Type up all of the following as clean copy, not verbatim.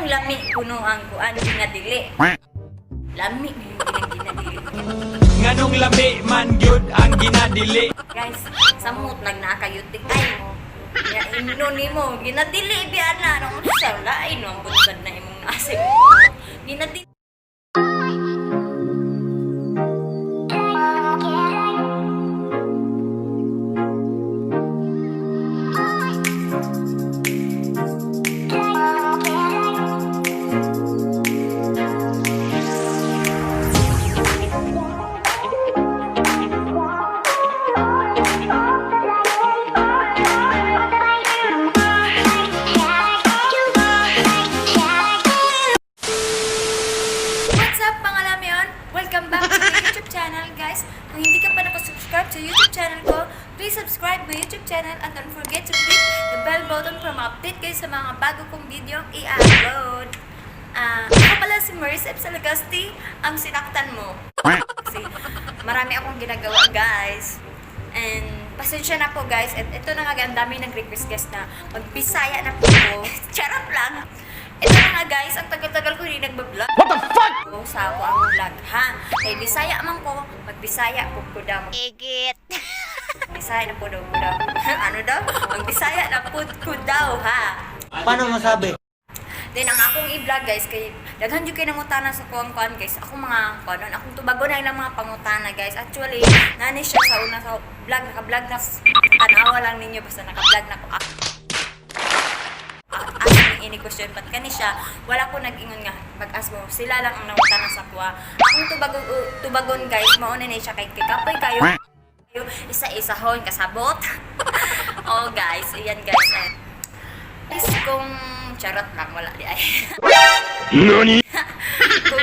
Nganong lami kuno ang kuan ginadili. Lami yung ginadili. Nganong lami man gyud ang ginadili. Guys, samot nagnakayutik ay. Ya ino nimo ginadili biana nang sa lain no bunsad na imong asip. Ginadili. Welcome back to my YouTube channel, guys. Kung hindi ka pa nakasubscribe sa YouTube channel ko, please subscribe my YouTube channel and don't forget to click the bell button para ma-update kayo sa mga bago kong video i-upload. Ako pala si Maricep Salagasti, ang sinaktan mo. Kasi marami akong ginagawa, guys. And pasensya na po, guys. At ito na nga, ang dami nag-request guys na mag-Bisaya na po ko. Charot lang. Ito na nga, guys, ang tagal-tagal ko rin nagbablog. What the fuck? Sa ako ang vlog, ha? Kay Bisaya man ko, mag-Bisaya po ko daw. Igit! Bisaya na po daw ko daw. Ano daw? Mag-Bisaya na po ko daw, ha? Paano masabi? Then, ang akong i-vlog, guys, kay daghan yung kinangutana sa kuwang-kuwan, guys. Ako mga, kuwan, akong tubago na ilang mga pangutana, guys. Actually, nani siya sa una sa vlog, naka-vlog na, tanawa lang ninyo, basta naka-vlog na ko. Ini question pat kani siya wala ko nag-ingon nga pag-ask mo sila lang ang nangutana sa kuha akong tubagon guys mao na siya kay kapoy kayo isa-isahon kasabot. Oh guys iyan guys is kung charot lang wala di ay Nani? kung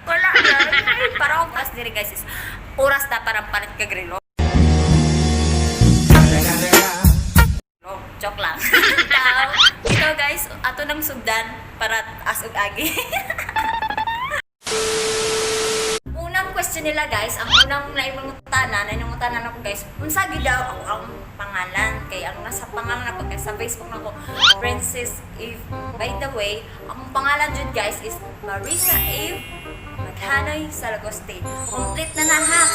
wala lang para oras diri guys is oras na parang palit ka grilo. Joke lang. Ito guys, ato nang sugdan para asog agi. Unang question nila guys, ang unang naimungutanan ako guys, unsa gid daw ako ang pangalan kay ang nasa pangalan ako guys sa Facebook nako Princess Eve. By the way, ang pangalan jud guys is Marisa Eve Maghanoy Salagasti. Complete na ha.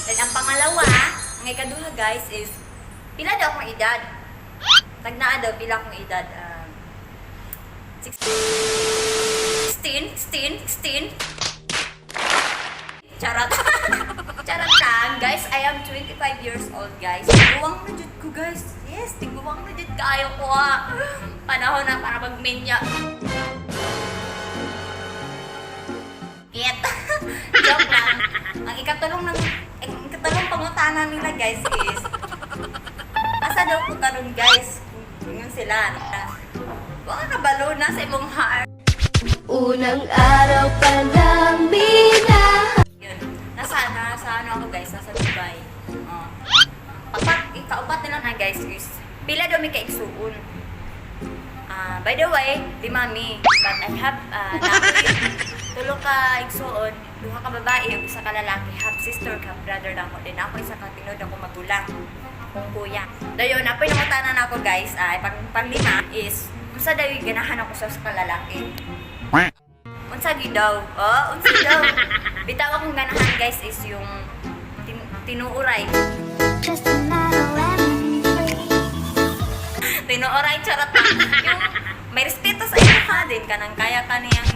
Then ang pangalawa, ang ikaduha guys is pila daw akong edad? Tagnaa daw, pila akong edad? 16? Charot. Charot lang, guys. I am 25 years old, guys. Tiguwang na jud ko, guys. Yes, tiguwang na jud kaayo ko, ha. Panahon na para magmenya. Yet. Joke lang. Ang ikatulong pangutana nila, guys, is asa daw ko karon guys yun sila wala kabalo na sa imong heart unang araw pa lang yun nasa ano ako guys nasa Dubai ikaupat nila na guys is pila daw may kaigsuon by the way di mami but I have tulo ka igsuon duha ka babae ug isa ka lalaki half sister half brother lang ko din ako isa ka tinod ako magulang akong kuya. Dayon, apoy nangutanan ako guys, pang-lima is, unsa daw yung ganahan ako sa kalalaki. Unsa gid daw? Unsa daw? Bitaw akong ganahan guys is yung tinuuray. Tinuuray, charot lang. Yung may respeto sa iyo ha, din ka nang kaya ka niyang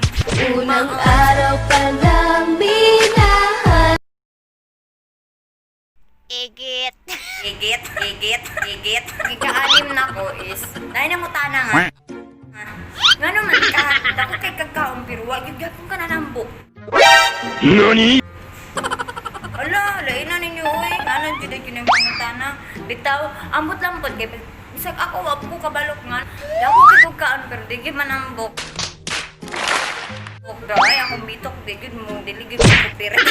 unang araw pa lang minahan. Igit. Ika-anim na ko is, dahil namutana nga. Nga naman ka, dako kay kagkaon, pero wag yung gapong ka nanambok. Nani? Ala, lain na ninyo, uy. Ano, dyan yung pangutana. Bitaw, ambot lang po. Bisag ako, wag ko kabalok nga. Dako kay kagkaon, pero di gyud manambok. Ay, akong bitok, di gyud mo, diligid mo kupirin.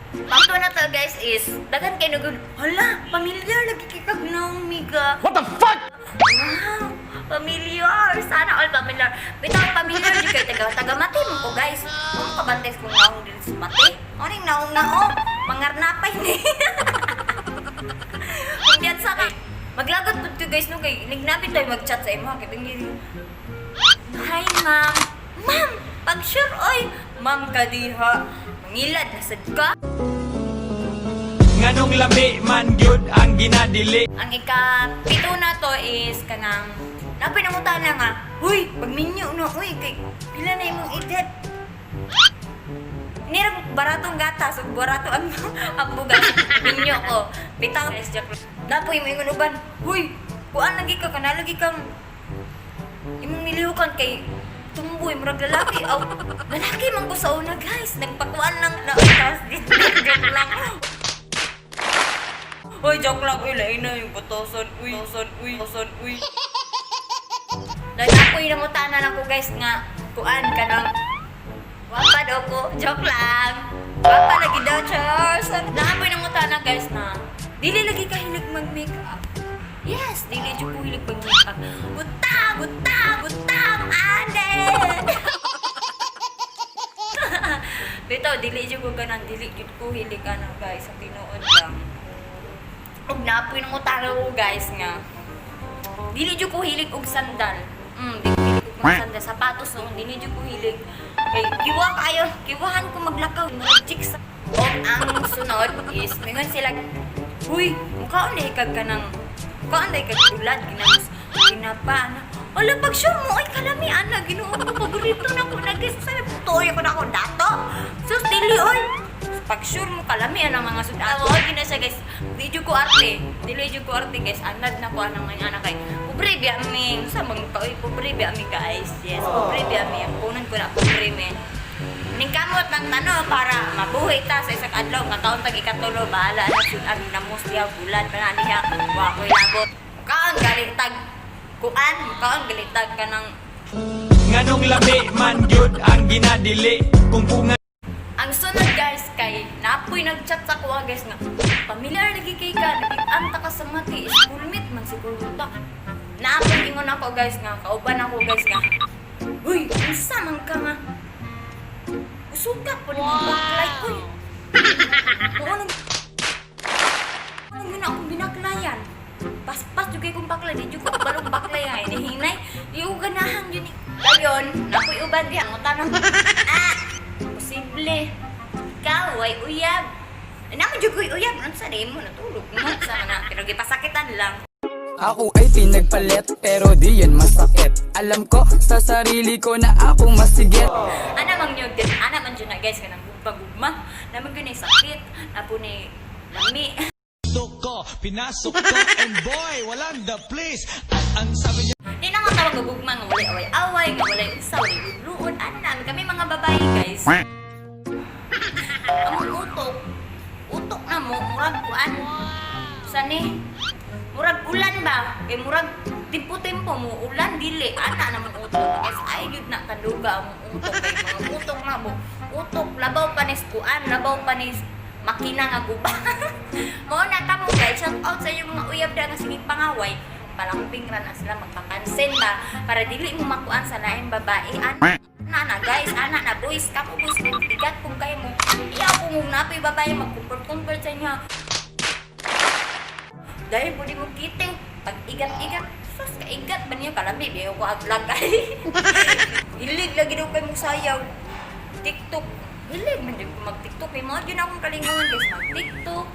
Pangto na to guys is, dagan kayo nagod, hala, pamilyar lagi kikag miga. What the fuck? Wow, pamilyar. Sana all pamilyar. Bitaw pamilyar di kayo taga mati mo ko guys. Kung kabantes kong naong din sa mati. Oning naong na mangarnapay ni. Kung diyan sa Maglagot po to guys no kay nagnapit tayo mag-chat sa imo kay tingin. Hi ma'am. Ma'am, pag sure oy, ma'am ka diha. Mangilad na sad ka. Nganong lami man gyud ang ginadili. Ang ika-pito na to is kanang napinamutan na nga. Huy, pagminyo no, uy, kay pila na imong edad. Nirang baratong gatas, ug barato ang bugas. Minyo ko. Bitaw guys, joke. Dapoy mo ingon uban. Huy, kuan lagi ka kanalagi kang imong nilihukan kay tumboy murag lalaki. Aw, lalaki man ko sa una guys. Nagpakuan lang na tas joke lang. Hoy, joke lang. Uy, lain na yung butoson. Uy, butoson. Uy. Dahil ako'y namutanan ako guys nga kuan ka ng wapa daw ko. Joke lang. Wapa lagi daw, Charles. Naapoy namutanan guys na dili lagi ka hilig mag-makeup. Yes, dili dyan ko hilig mag-makeup. Butang, ade! Bito, dili dyan ko ganan. Dili dyan ko hilig ganan guys. Sa tinuod lang. Ug naapoy namutanan ko guys nga dili dyan ko hilig og sandal. Dili ko hilig og mga sandal. Sapatos no, dili dyan ko hilig. Kay kiwahan ko maglakaw. Chicks. O ang sunod is, mingon sila, huy, mukhaon na ikag ka ng, mukhaon na ikag tulad, ginamos, ginapa, na, wala pag sure mo, ay kalami, ana, ginuon mo, paborito na ko, nag-guess, sabi, putoy ako na ako, dato. Sus, dili, oy. Pag sure mo, kalami, ang mga sudato. Okay na siya, guys, dili ko arte, guys, anad na ko, anang mga anak kay, pobre biya mi, sa mga kaoy, pobre biya mi, guys, yes, pobre biya mi, ang punan ko na, pobre mi. Ning kamot ng tano para mabuhay ta sa isang adlaw nga taon tag ikatulo bahala na jud ang namusya bulan pa na niya wa koy labot kaon galitag kuan kaon galitag kanang Nganong lami man gyud ang ginadili. Kung punga ang sunod guys kay napoy nagchat sa kuha guys nga familiar lagi kay ka naging-anta ka sa mati schoolmate man siguro ta napoy ingon ako guys nga kauban ako guys nga uy unsa man ka nga suka po ni baklay ko. Ano yun akong binaklayan? Pas-pas juga kong baklay. Di juga balong baklay ay nihinay. Yung ganahan yun. Dayon, napoy uban diya. Ang tanong, posible. Ikaw ay uyab. Naman juga uyab. Ano sa mo natulog? Sana, pero gipasakitan lang. Ako ay pinagpalit pero di yan masakit. Alam ko sa sarili ko na ako masigit. Ana man yun din. Ana man yun na guys. Kanang gugma-gugma. Naman yun ay sakit. Napo ni lami. ko, pinasok ko, and boy, walang the place. At ang sabi niya, Di na nga tawag gugma nga walay away-away, nga walay usa, walay luluon. Ano namin kami mga babae guys. Among utok na mo, murag kuan. Sani? Murag ulan ba? Kay murag timpo-timpo mo, ulan dili. Ana naman utok. Guys, ay yun na kaduga ang utok. Kay mga utok na mo. Utok, labaw panis kuan, labaw panis makina nga guba. Mo na tamo guys, shout out sa inyo mga uyab na nga sige pangaway. Palamping ra na sila magpapansin ba para dili mo makuan sa lain babae. Ana guys, ana na boys, kapo boys, bigat kung kayo mo. Iyaw kung mong napoy babae magkumport-kumport sa inyo. Dahil po di mo kiting, pag igat-igat, sus ka igat ba niya kalami, di ako aglag ay. Hilig lagi daw kayo mong sayaw. TikTok. Hilig man din ko mag-TikTok. May mga din akong kalingawan guys, mag-TikTok,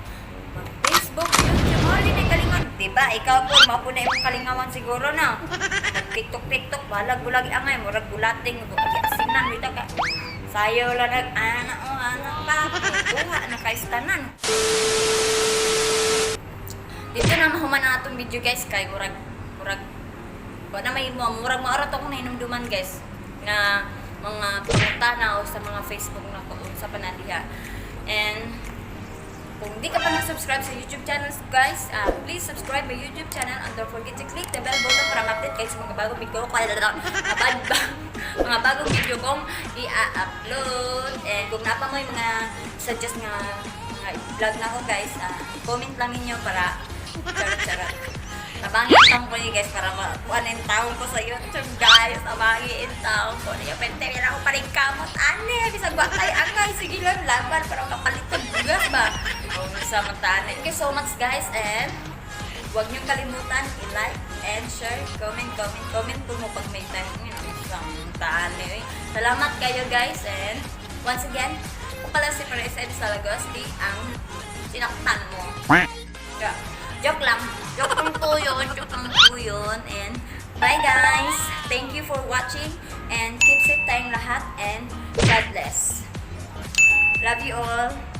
mag-Facebook, YouTube, mga din ay kalingawan. Diba, ikaw po, mapuna yung kalingawan siguro na. Mag-TikTok, balag bulagi angay, murag bulating, asinan, dito ka. Sayaw lang anak pa, kuha na kaistanan. Dito na mahuman na itong video guys kay murag wala may murag maarat akong nahinumduman guys na mga pangutana o sa mga Facebook na ko sa panadiha. And kung di ka pa na-subscribe sa YouTube channel guys, please subscribe my YouTube channel and don't forget to click the bell button para ma-update kayo sa mga bagong video ko mga bagong video kong i-upload. And kung napa mo yung mga suggest nga vlog na ko guys, comment lang ninyo para charot. Abangi intang ko niyo guys para makuha yung taong ko sa YouTube guys. Abangi intang ko niyo. Pwede nila ako paling kamot. Bisag ba tayo angay. Sige lang laban para kapalit ng bugas ba. Kung sa matahan. Thank you so much guys and Huwag niyong kalimutan i-like and share, comment po mo pag may time. Isang tali. Salamat kayo guys, and once again, ako pala si Perez Ed Salagosti, ang sinaktan mo. Yeah. Joke lang. Joke lang po yun. And bye guys. Thank you for watching. And keep safe tayong lahat. And God bless. Love you all.